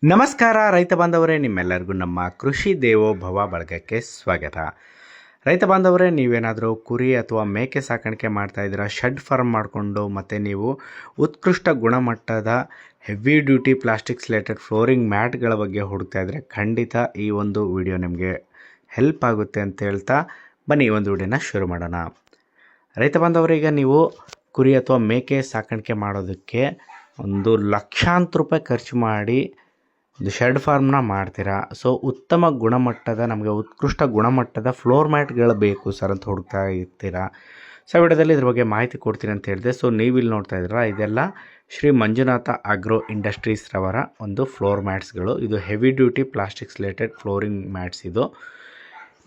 ನಮಸ್ಕಾರ ರೈತ ಬಾಂಧವರೇ, ನಿಮ್ಮೆಲ್ಲರಿಗೂ ನಮ್ಮ ಕೃಷಿ ದೇವೋಭವ ಬಳಗಕ್ಕೆ ಸ್ವಾಗತ. ರೈತ ಬಾಂಧವರೇ, ನೀವೇನಾದರೂ ಕುರಿ ಅಥವಾ ಮೇಕೆ ಸಾಕಾಣಿಕೆ ಮಾಡ್ತಾಯಿದ್ದೀರಾ, ಶೆಡ್ ಫಾರ್ಮ್ ಮಾಡಿಕೊಂಡು ಮತ್ತು ನೀವು ಉತ್ಕೃಷ್ಟ ಗುಣಮಟ್ಟದ heavy duty plastic slatted flooring ಮ್ಯಾಟ್ಗಳ ಬಗ್ಗೆ ಹುಡುಕ್ತಾ ಇದ್ದರೆ ಖಂಡಿತ ಈ ಒಂದು ವಿಡಿಯೋ ನಿಮಗೆ ಹೆಲ್ಪ್ ಆಗುತ್ತೆ ಅಂತ ಹೇಳ್ತಾ ಬನ್ನಿ ಈ ಒಂದು ವಿಡಿಯೋನ ಶುರು ಮಾಡೋಣ. ರೈತ ಬಾಂಧವರೇ, ಈಗ ನೀವು ಕುರಿ ಅಥವಾ ಮೇಕೆ ಸಾಕಾಣಿಕೆ ಮಾಡೋದಕ್ಕೆ ಒಂದು ಲಕ್ಷಾಂತರ ರೂಪಾಯಿ ಖರ್ಚು ಮಾಡಿ ಒಂದು ಶೆಡ್ ಫಾರ್ಮ್ನ ಮಾಡ್ತೀರಾ. ಸೊ ಉತ್ತಮ ಗುಣಮಟ್ಟದ, ನಮಗೆ ಉತ್ಕೃಷ್ಟ ಗುಣಮಟ್ಟದ ಫ್ಲೋರ್ ಮ್ಯಾಟ್ಗಳು ಬೇಕು ಸರ್ ಅಂತ ಹುಡುಕ್ತಾ ಇರ್ತೀರಾ. ಸೊ ವಿಡಿಯೋದಲ್ಲಿ ಇದ್ರ ಬಗ್ಗೆ ಮಾಹಿತಿ ಕೊಡ್ತೀನಿ ಅಂತ ಹೇಳಿದೆ. ಸೊ ನೀವಿಲ್ಲಿ ನೋಡ್ತಾ ಇದ್ದೀರಾ, ಇದೆಲ್ಲ ಶ್ರೀ ಮಂಜುನಾಥ ಆಗ್ರೋ ಇಂಡಸ್ಟ್ರೀಸ್ ರವರ ಒಂದು ಫ್ಲೋರ್ ಮ್ಯಾಟ್ಸ್ಗಳು. ಇದು heavy duty plastic slatted flooring mats. ಇದು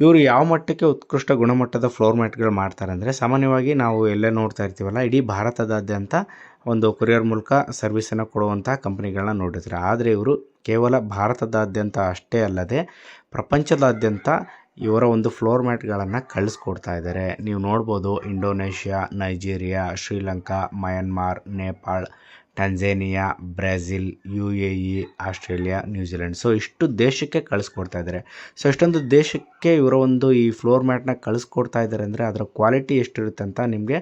ಇವರು ಯಾವ ಮಟ್ಟಕ್ಕೆ ಉತ್ಕೃಷ್ಟ ಗುಣಮಟ್ಟದ ಫ್ಲೋರ್ ಮ್ಯಾಟ್ಗಳು ಮಾಡ್ತಾರೆ ಅಂದರೆ, ಸಾಮಾನ್ಯವಾಗಿ ನಾವು ಎಲ್ಲೇ ನೋಡ್ತಾ ಇರ್ತೀವಲ್ಲ, ಇಡೀ ಭಾರತದಾದ್ಯಂತ ಒಂದು ಕೊರಿಯರ್ ಮೂಲಕ ಸರ್ವಿಸನ್ನು ಕೊಡುವಂಥ ಕಂಪ್ನಿಗಳನ್ನ ನೋಡಿರ್ತೀರ. ಆದರೆ ಇವರು ಕೇವಲ ಭಾರತದಾದ್ಯಂತ ಅಷ್ಟೇ ಅಲ್ಲದೆ ಪ್ರಪಂಚದಾದ್ಯಂತ ಇವರ ಒಂದು ಫ್ಲೋರ್ ಮ್ಯಾಟ್ಗಳನ್ನು ಕಳಿಸ್ಕೊಡ್ತಾ ಇದ್ದಾರೆ. ನೀವು ನೋಡ್ಬೋದು, Indonesia, Nigeria, Sri Lanka, Myanmar, Nepal, ಟ್ಯಾಂಜೇನಿಯಾ, Brazil, UAE, Australia, New Zealand. So ಇಷ್ಟು ದೇಶಕ್ಕೆ ಕಳಿಸ್ಕೊಡ್ತಾ ಇದ್ದಾರೆ. ಸೊ ಇಷ್ಟೊಂದು ದೇಶಕ್ಕೆ ಇವರ ಒಂದು ಈ ಫ್ಲೋರ್ ಮ್ಯಾಟ್ನ ಕಳಿಸ್ಕೊಡ್ತಾ ಇದ್ದಾರೆ ಅಂದರೆ ಅದರ ಕ್ವಾಲಿಟಿ ಎಷ್ಟಿರುತ್ತೆ ಅಂತ ನಿಮಗೆ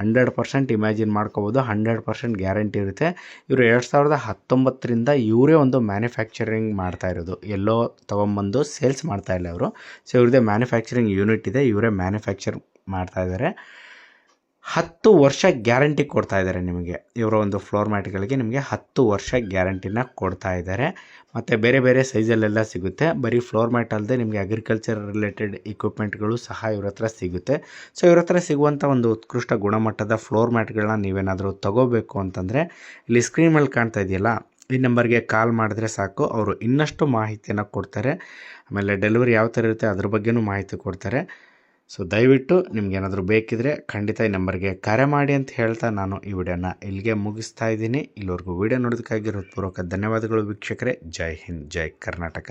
100% ಇಮ್ಯಾಜಿನ್ ಮಾಡ್ಕೋಬೋದು. 100% ಗ್ಯಾರಂಟಿ ಇರುತ್ತೆ. ಇವರು 2019ರಿಂದ ಇವರೇ ಒಂದು ಮ್ಯಾನುಫ್ಯಾಕ್ಚರಿಂಗ್ ಮಾಡ್ತಾ ಇರೋದು, ಎಲ್ಲೋ ತೊಗೊಂಬಂದು ಸೇಲ್ಸ್ ಮಾಡ್ತಾ ಇಲ್ಲ ಇವರು. ಸೊ ಇವ್ರದ್ದೇ ಮ್ಯಾನುಫ್ಯಾಕ್ಚರಿಂಗ್ ಯೂನಿಟ್ ಇದೆ, ಇವರೇ ಮ್ಯಾನುಫ್ಯಾಕ್ಚರ್ ಮಾಡ್ತಾ ಇದ್ದಾರೆ. 10 ವರ್ಷ ಗ್ಯಾರಂಟಿ ಕೊಡ್ತಾ ಇದ್ದಾರೆ ನಿಮಗೆ. ಇವರ ಒಂದು ಫ್ಲೋರ್ ಮ್ಯಾಟ್ಗಳಿಗೆ ನಿಮಗೆ 10 ವರ್ಷ ಗ್ಯಾರಂಟಿನ ಕೊಡ್ತಾ ಇದ್ದಾರೆ. ಮತ್ತು ಬೇರೆ ಬೇರೆ ಸೈಜಲ್ಲೆಲ್ಲ ಸಿಗುತ್ತೆ. ಬರೀ ಫ್ಲೋರ್ ಮ್ಯಾಟ್ ಅಲ್ಲದೆ ನಿಮಗೆ ಅಗ್ರಿಕಲ್ಚರ್ ರಿಲೇಟೆಡ್ ಇಕ್ವಿಪ್ಮೆಂಟ್ಗಳು ಸಹ ಇವ್ರ ಹತ್ರ ಸಿಗುತ್ತೆ. ಸೊ ಇವ್ರ ಹತ್ರ ಸಿಗುವಂಥ ಒಂದು ಉತ್ಕೃಷ್ಟ ಗುಣಮಟ್ಟದ ಫ್ಲೋರ್ ಮ್ಯಾಟ್ಗಳನ್ನ ನೀವೇನಾದರೂ ತಗೋಬೇಕು ಅಂತಂದರೆ, ಇಲ್ಲಿ ಸ್ಕ್ರೀನ್ ಮೇಲೆ ಕಾಣ್ತಾ ಇದೆಯಲ್ಲ, ಈ ನಂಬರ್ಗೆ ಕಾಲ್ ಮಾಡಿದ್ರೆ ಸಾಕು, ಅವರು ಇನ್ನಷ್ಟು ಮಾಹಿತಿಯನ್ನು ಕೊಡ್ತಾರೆ. ಆಮೇಲೆ ಡೆಲಿವರಿ ಯಾವ ಥರ ಇರುತ್ತೆ ಅದ್ರ ಬಗ್ಗೆನೂ ಮಾಹಿತಿ ಕೊಡ್ತಾರೆ. ಸೊ ದಯವಿಟ್ಟು ನಿಮ್ಗೇನಾದರೂ ಬೇಕಿದ್ರೆ ಖಂಡಿತ ಈ ನಂಬರ್ಗೆ ಕರೆ ಮಾಡಿ ಅಂತ ಹೇಳ್ತಾ ನಾನು ಈ ವಿಡಿಯೋನ ಇಲ್ಲಿಗೆ ಮುಗಿಸ್ತಾ ಇದ್ದೀನಿ. ಇಲ್ಲಿವರೆಗೂ ವಿಡಿಯೋ ನೋಡೋದಕ್ಕಾಗಿ ಹೃತ್ಪೂರ್ವಕ ಧನ್ಯವಾದಗಳು ವೀಕ್ಷಕರೇ. ಜೈ ಹಿಂದ್, ಜೈ ಕರ್ನಾಟಕ.